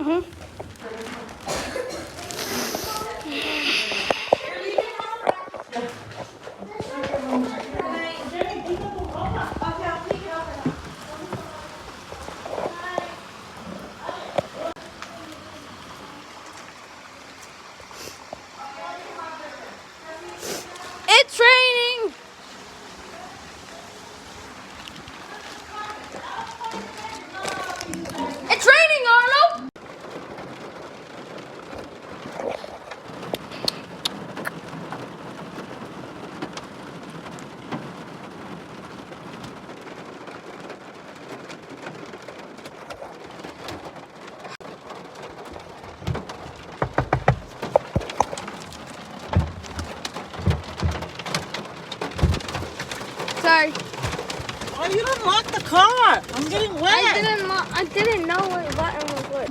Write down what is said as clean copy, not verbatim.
Mhm. It's raining. It's raining, Arlo. Sorry. Oh, you didn't lock the car. I'm getting wet. I didn't know what button was